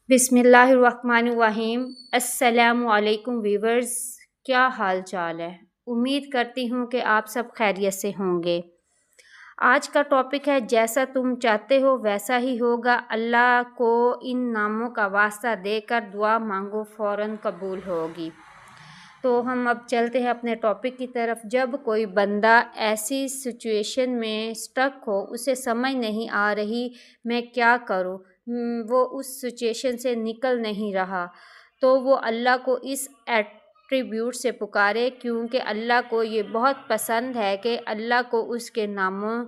بسم اللہ الرحمن الرحیم۔ السلام علیکم ویورز، کیا حال چال ہے؟ امید کرتی ہوں کہ آپ سب خیریت سے ہوں گے۔ آج کا ٹاپک ہے جیسا تم چاہتے ہو ویسا ہی ہوگا۔ اللہ کو ان ناموں کا واسطہ دے کر دعا مانگو، فوراً قبول ہوگی۔ تو ہم اب چلتے ہیں اپنے ٹاپک کی طرف۔ جب کوئی بندہ ایسی سچویشن میں سٹک ہو، اسے سمجھ نہیں آ رہی میں کیا کروں، وہ اس سچویشن سے نکل نہیں رہا، تو وہ اللہ کو اس ایٹریبیوٹ سے پکارے، کیونکہ اللہ کو یہ بہت پسند ہے کہ اللہ کو اس کے ناموں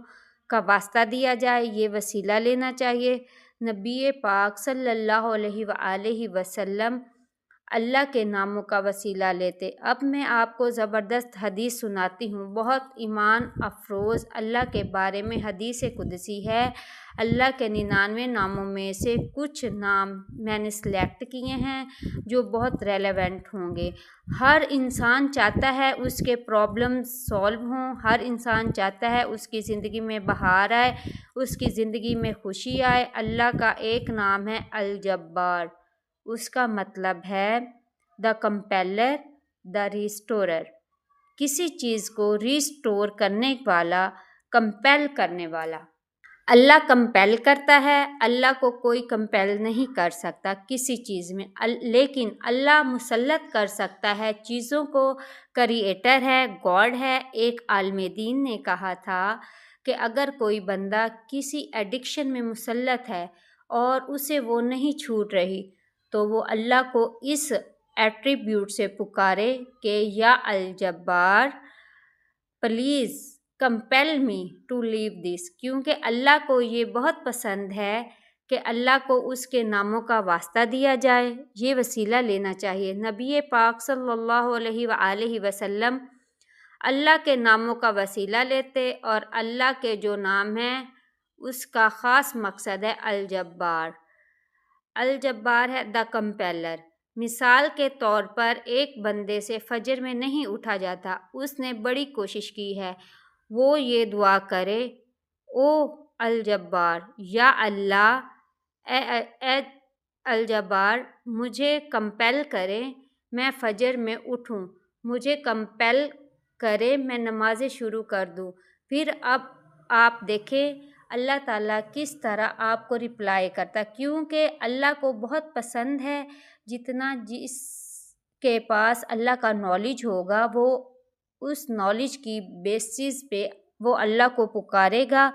کا واسطہ دیا جائے، یہ وسیلہ لینا چاہیے۔ نبی پاک صلی اللہ علیہ وآلہ وسلم اللہ کے ناموں کا وسیلہ لیتے۔ اب میں آپ کو زبردست حدیث سناتی ہوں، بہت ایمان افروز۔ اللہ کے بارے میں حدیث قدسی ہے۔ اللہ کے 99 ناموں میں سے کچھ نام میں نے سلیکٹ کیے ہیں جو بہت ریلیونٹ ہوں گے۔ ہر انسان چاہتا ہے اس کے پرابلم سولو ہوں، ہر انسان چاہتا ہے اس کی زندگی میں بہار آئے، اس کی زندگی میں خوشی آئے۔ اللہ کا ایک نام ہے الجبار، اس کا مطلب ہے دا کمپیلر، دا ریسٹورر، کسی چیز کو ریسٹور کرنے والا، کمپیل کرنے والا۔ اللہ کمپیل کرتا ہے، اللہ کو کوئی کمپیل نہیں کر سکتا کسی چیز میں، لیکن اللہ مسلط کر سکتا ہے چیزوں کو۔ کریٹر ہے، گاڈ ہے۔ ایک عالم دین نے کہا تھا کہ اگر کوئی بندہ کسی ایڈکشن میں مسلط ہے اور اسے وہ نہیں چھوٹ رہی، تو وہ اللہ کو اس ایٹریبیوٹ سے پکارے کہ یا الجبار پلیز کمپیل می ٹو لیو دس، کیونکہ اللہ کو یہ بہت پسند ہے کہ اللہ کو اس کے ناموں کا واسطہ دیا جائے، یہ وسیلہ لینا چاہیے۔ نبی پاک صلی اللہ علیہ وآلہ وسلم اللہ کے ناموں کا وسیلہ لیتے، اور اللہ کے جو نام ہیں اس کا خاص مقصد ہے الجبار۔ الجبار ہے دا کمپیلر۔ مثال کے طور پر ایک بندے سے فجر میں نہیں اٹھا جاتا، اس نے بڑی کوشش کی ہے، وہ یہ دعا کرے، او الجبار، یا اللہ، اے الجبار، مجھے کمپیل کرے میں فجر میں اٹھوں، مجھے کمپیل کرے میں نمازیں شروع کر دوں۔ پھر اب آپ دیکھیں اللہ تعالیٰ کس طرح آپ کو رپلائی کرتا، کیونکہ اللہ کو بہت پسند ہے جتنا جس کے پاس اللہ کا نالج ہوگا، وہ اس نالج کی بیسس پہ وہ اللہ کو پکارے گا،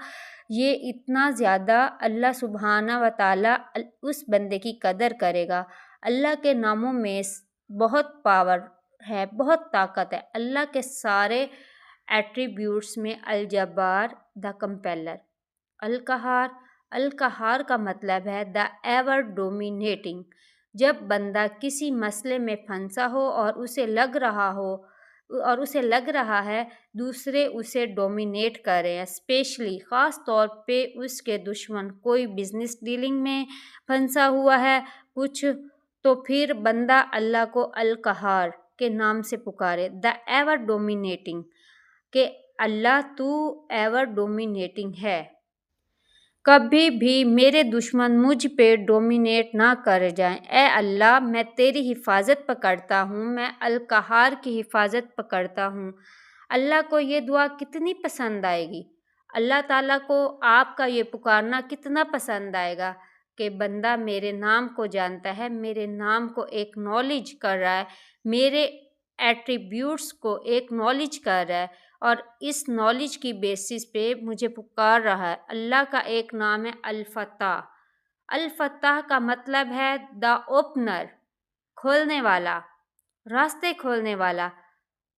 یہ اتنا زیادہ اللہ سبحانہ و تعالیٰ اس بندے کی قدر کرے گا۔ اللہ کے ناموں میں بہت پاور ہے، بہت طاقت ہے۔ اللہ کے سارے ایٹریبیوٹس میں الجبار، دا کمپیلر، القہار۔ القہار کا مطلب ہے دا ایور ڈومینیٹنگ۔ جب بندہ کسی مسئلے میں پھنسا ہو اور اسے لگ رہا ہے دوسرے اسے ڈومینیٹ کر رہے ہیں، اسپیشلی خاص طور پہ اس کے دشمن، کوئی بزنس ڈیلنگ میں پھنسا ہوا ہے کچھ، تو پھر بندہ اللہ کو القہار کے نام سے پکارے، دا ایور ڈومینیٹنگ، کہ اللہ تو ایور ڈومینیٹنگ ہے، کبھی بھی میرے دشمن مجھ پہ ڈومینیٹ نہ کر جائیں۔ اے اللہ، میں تیری حفاظت پکڑتا ہوں، میں القہار کی حفاظت پکڑتا ہوں۔ اللہ کو یہ دعا کتنی پسند آئے گی، اللہ تعالیٰ کو آپ کا یہ پکارنا کتنا پسند آئے گا کہ بندہ میرے نام کو جانتا ہے، میرے نام کو ایک نالج کر رہا ہے، میرے ایٹریبیوٹس کو ایک نالج کر رہا ہے، اور اس نالج کی بیسس پہ مجھے پکار رہا ہے۔ اللہ کا ایک نام ہے الفتاح۔ الفتاح کا مطلب ہے دا اوپنر، کھولنے والا، راستے کھولنے والا۔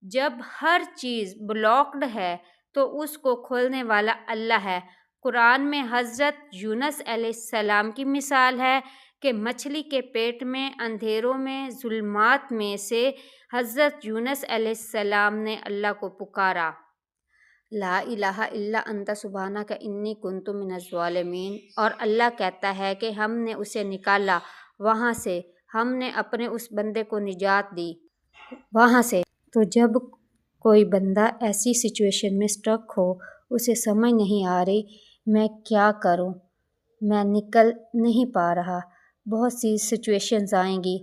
جب ہر چیز بلاکڈ ہے تو اس کو کھولنے والا اللہ ہے۔ قرآن میں حضرت یونس علیہ السلام کی مثال ہے کہ مچھلی کے پیٹ میں، اندھیروں میں، ظلمات میں سے حضرت یونس علیہ السلام نے اللہ کو پکارا، لا الہ الا انت سبحانک انی کنت من الظالمین، اور اللہ کہتا ہے کہ ہم نے اسے نکالا وہاں سے، ہم نے اپنے اس بندے کو نجات دی وہاں سے۔ تو جب کوئی بندہ ایسی سچویشن میں سٹک ہو، اسے سمجھ نہیں آ رہی میں کیا کروں، میں نکل نہیں پا رہا، بہت سی سچویشنز آئیں گی،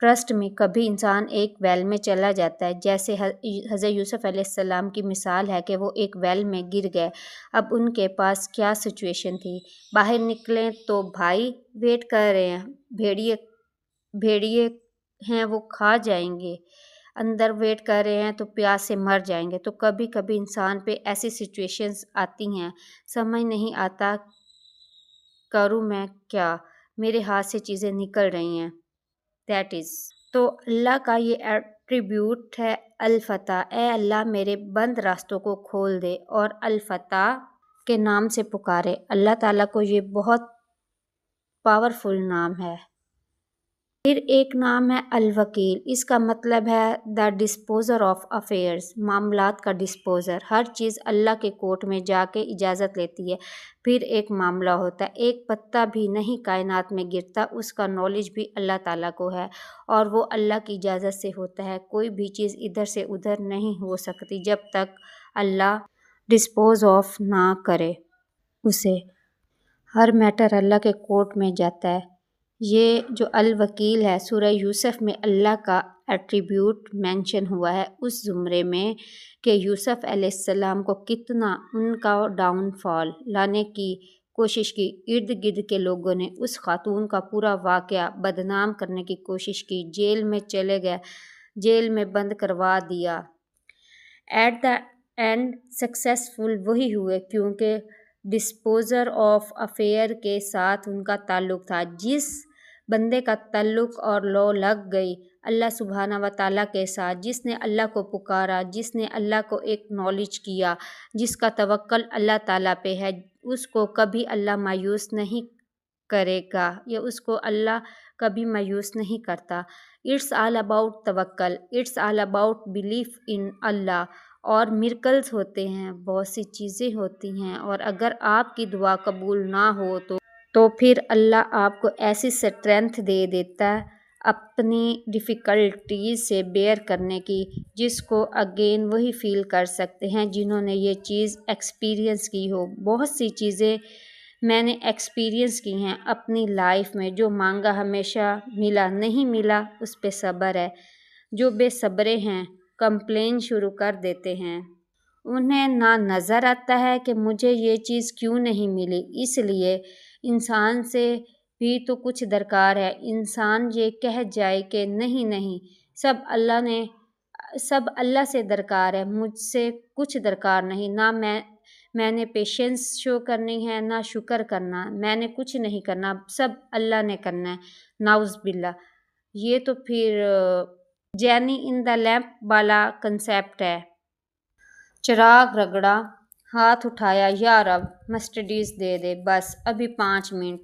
ٹرسٹ میں کبھی انسان ایک ویل میں چلا جاتا ہے، جیسے حضرت یوسف علیہ السلام کی مثال ہے کہ وہ ایک ویل میں گر گئے۔ اب ان کے پاس کیا سچویشن تھی، باہر نکلیں تو بھائی ویٹ کر رہے ہیں، بھیڑیے ہیں وہ کھا جائیں گے، اندر ویٹ کر رہے ہیں تو پیاس سے مر جائیں گے۔ تو کبھی کبھی انسان پہ ایسی سچویشنز آتی ہیں، سمجھ نہیں آتا کروں میں کیا، میرے ہاتھ سے چیزیں نکل رہی ہیں، دیٹ از۔ تو اللہ کا یہ ایٹریبیوٹ ہے الفتح، اے اللہ میرے بند راستوں کو کھول دے، اور الفتح کے نام سے پکارے۔ اللہ تعالیٰ کو یہ بہت پاورفل نام ہے۔ پھر ایک نام ہے الوکیل، اس کا مطلب ہے دا ڈسپوزر آف افیئرز، معاملات کا ڈسپوزر۔ ہر چیز اللہ کے کورٹ میں جا کے اجازت لیتی ہے، پھر ایک معاملہ ہوتا ہے۔ ایک پتا بھی نہیں کائنات میں گرتا، اس کا نالج بھی اللہ تعالیٰ کو ہے، اور وہ اللہ کی اجازت سے ہوتا ہے۔ کوئی بھی چیز ادھر سے ادھر نہیں ہو سکتی جب تک اللہ ڈسپوز آف نہ کرے اسے۔ ہر میٹر اللہ کے کورٹ میں جاتا ہے۔ یہ جو الوکیل ہے، سورہ یوسف میں اللہ کا ایٹریبیوٹ مینشن ہوا ہے، اس زمرے میں کہ یوسف علیہ السلام کو کتنا ان کا ڈاؤن فال لانے کی کوشش کی، ارد گرد کے لوگوں نے اس خاتون کا پورا واقعہ بدنام کرنے کی کوشش کی، جیل میں چلے گئے، جیل میں بند کروا دیا۔ ایٹ دا اینڈ سکسیسفل وہی ہوئے، کیونکہ ڈسپوزر آف افیئر کے ساتھ ان کا تعلق تھا۔ جس بندے کا تعلق اور لو لگ گئی اللہ سبحانہ و تعالیٰ کے ساتھ، جس نے اللہ کو پکارا، جس نے اللہ کو ایک نالج کیا، جس کا توکل اللہ تعالیٰ پہ ہے، اس کو کبھی اللہ مایوس نہیں کرے گا، یا اس کو اللہ کبھی مایوس نہیں کرتا۔ اٹس آل اباؤٹ توکل، it's all about belief in Allah. اور مرکلز ہوتے ہیں، بہت سی چیزیں ہوتی ہیں، اور اگر آپ کی دعا قبول نہ ہو تو پھر اللہ آپ کو ایسی اسٹرینتھ دے دیتا ہے اپنی ڈیفیکلٹیز سے بیئر کرنے کی، جس کو اگین وہی فیل کر سکتے ہیں جنہوں نے یہ چیز ایکسپیرینس کی ہو۔ بہت سی چیزیں میں نے ایکسپیرینس کی ہیں اپنی لائف میں، جو مانگا ہمیشہ ملا، نہیں ملا اس پہ صبر ہے۔ جو بے صبرے ہیں کمپلین شروع کر دیتے ہیں، انہیں نہ نظر آتا ہے کہ مجھے یہ چیز کیوں نہیں ملی، اس لیے انسان سے بھی تو کچھ درکار ہے۔ انسان یہ کہہ جائے کہ نہیں سب اللہ سے درکار ہے، مجھ سے کچھ درکار نہیں، نہ میں نے پیشنس شو کرنی ہے، نہ شکر کرنا، میں نے کچھ نہیں کرنا، سب اللہ نے کرنا ہے، نعوذ باللہ۔ یہ تو پھر جینی ان دا لیمپ والا کنسیپٹ ہے۔ چراغ رگڑا، ہاتھ اٹھایا، یا رب مسٹڈیز دے دے، بس ابھی 5 منٹ،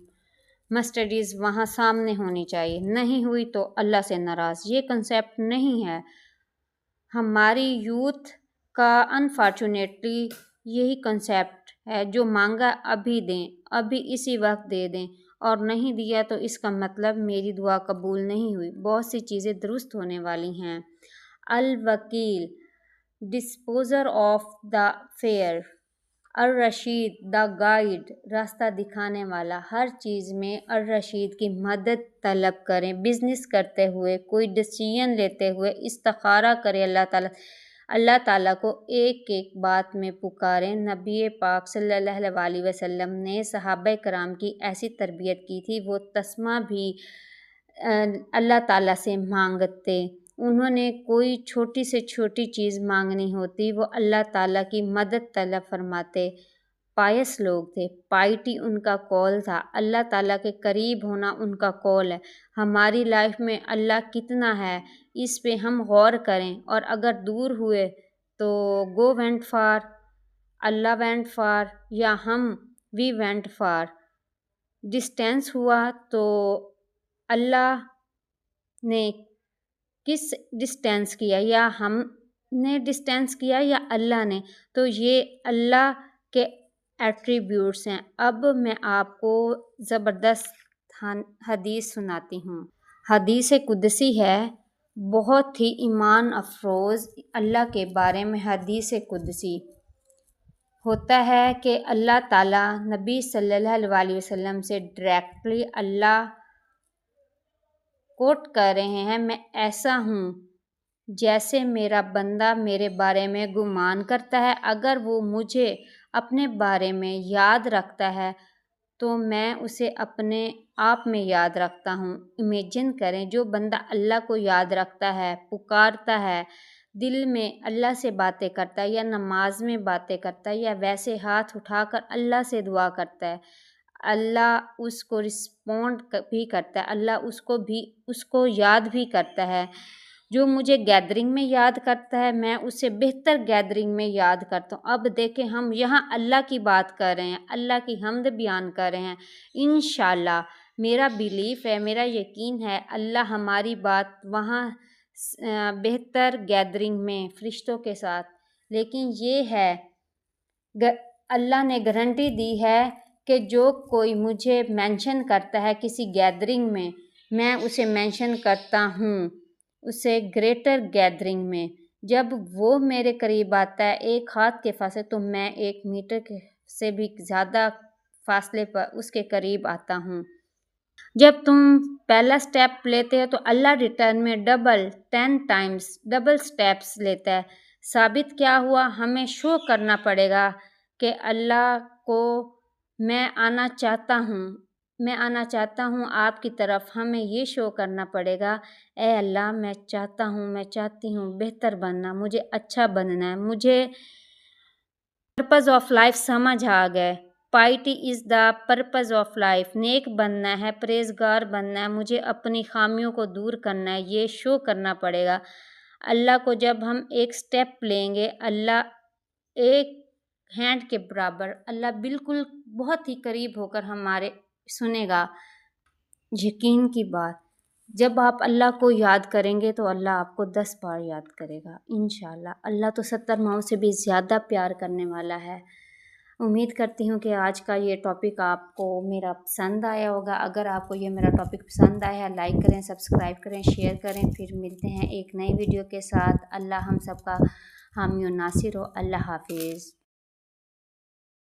مسٹڈیز وہاں سامنے ہونی چاہیے، نہیں ہوئی تو اللہ سے ناراض۔ یہ کنسیپٹ نہیں ہے ہماری یوتھ کا، انفارچونیٹلی یہی کنسیپٹ ہے، جو مانگا ابھی دیں، ابھی اسی وقت دے دیں، اور نہیں دیا تو اس کا مطلب میری دعا قبول نہیں ہوئی۔ بہت سی چیزیں درست ہونے والی ہیں۔ الوکیل، ڈسپوزر آف دا فیئر، الرشید، دا گائیڈ، راستہ دکھانے والا۔ ہر چیز میں الرشید کی مدد طلب کریں، بزنس کرتے ہوئے، کوئی ڈیسیژن لیتے ہوئے استخارہ کریں اللہ تعالیٰ کو، ایک ایک بات میں پکاریں۔ نبی پاک صلی اللہ علیہ وسلم نے صحابہ کرام کی ایسی تربیت کی تھی، وہ تسمہ بھی اللہ تعالیٰ سے مانگتے، انہوں نے کوئی چھوٹی سے چھوٹی چیز مانگنی ہوتی وہ اللہ تعالیٰ کی مدد طلب فرماتے۔ پائس لوگ تھے، پائٹی ان کا کال تھا، اللہ تعالیٰ کے قریب ہونا ان کا کال ہے۔ ہماری لائف میں اللہ کتنا ہے اس پہ ہم غور کریں، اور اگر دور ہوئے تو go went for, Allah went for, یا وی وینٹ فار۔ ڈسٹینس ہوا تو اللہ نے کس ڈسٹینس کیا، یا ہم نے ڈسٹینس کیا یا اللہ نے، تو یہ اللہ کے ایٹریبیوٹس ہیں۔ اب میں آپ کو زبردست حدیث سناتی ہوں۔ حدیث قدسی ہے، بہت ہی ایمان افروز اللہ کے بارے میں۔ حدیث قدسی ہوتا ہے کہ اللہ تعالیٰ نبی صلی اللہ علیہ وسلم سے ڈائریکٹلی اللہ کوٹ کر رہے ہیں، میں ایسا ہوں جیسے میرا بندہ میرے بارے میں گمان کرتا ہے، اگر وہ مجھے اپنے بارے میں یاد رکھتا ہے تو میں اسے اپنے آپ میں یاد رکھتا ہوں۔ امیجن کریں، جو بندہ اللہ کو یاد رکھتا ہے، پکارتا ہے، دل میں اللہ سے باتیں کرتا ہے، یا نماز میں باتیں کرتا ہے، یا ویسے ہاتھ اٹھا کر اللہ سے دعا کرتا ہے، اللہ اس کو رسپونڈ بھی کرتا ہے، اللہ اس کو یاد بھی کرتا ہے۔ جو مجھے گیدرنگ میں یاد کرتا ہے، میں اسے بہتر گیدرنگ میں یاد کرتا ہوں۔ اب دیکھیں، ہم یہاں اللہ کی بات کر رہے ہیں، اللہ کی حمد بیان کر رہے ہیں۔ انشاءاللہ میرا بیلیف ہے، میرا یقین ہے، اللہ ہماری بات وہاں بہتر گیدرنگ میں فرشتوں کے ساتھ، لیکن یہ ہے اللہ نے گارنٹی دی ہے کہ جو کوئی مجھے مینشن کرتا ہے کسی گیدرنگ میں اسے مینشن کرتا ہوں، اسے گریٹر گیدرنگ میں۔ جب وہ میرے قریب آتا ہے ایک ہاتھ کے فاصلے، تو میں 1 میٹر سے بھی زیادہ فاصلے پر اس کے قریب آتا ہوں۔ جب تم پہلا سٹیپ لیتے ہو تو اللہ ریٹرن میں 10 ٹائمز ڈبل سٹیپس لیتا ہے۔ ثابت کیا ہوا؟ ہمیں شو کرنا پڑے گا کہ اللہ کو میں آنا چاہتا ہوں آپ کی طرف۔ ہمیں یہ شو کرنا پڑے گا، اے اللہ میں چاہتی ہوں بہتر بننا، مجھے اچھا بننا ہے، مجھے پرپز آف لائف سمجھ آ گئے۔ Piety is the purpose of life, نیک بننا ہے، پرہیزگار بننا ہے، مجھے اپنی خامیوں کو دور کرنا ہے، یہ شو کرنا پڑے گا اللہ کو۔ جب ہم ایک سٹیپ لیں گے، اللہ ایک ہینڈ کے برابر، اللہ بالکل بہت ہی قریب ہو کر ہمارے سنے گا۔ یقین کی بات، جب آپ اللہ کو یاد کریں گے تو اللہ آپ کو 10 بار یاد کرے گا انشاءاللہ۔ اللہ تو 70 ماؤں سے بھی زیادہ پیار کرنے والا ہے۔ امید کرتی ہوں کہ آج کا یہ ٹاپک آپ کو میرا پسند آیا ہوگا۔ اگر آپ کو یہ میرا ٹاپک پسند آیا، لائک کریں، سبسکرائب کریں، شیئر کریں۔ پھر ملتے ہیں ایک نئی ویڈیو کے ساتھ۔ اللہ ہم سب کا حامی و ناصر ہو۔ اللہ حافظ۔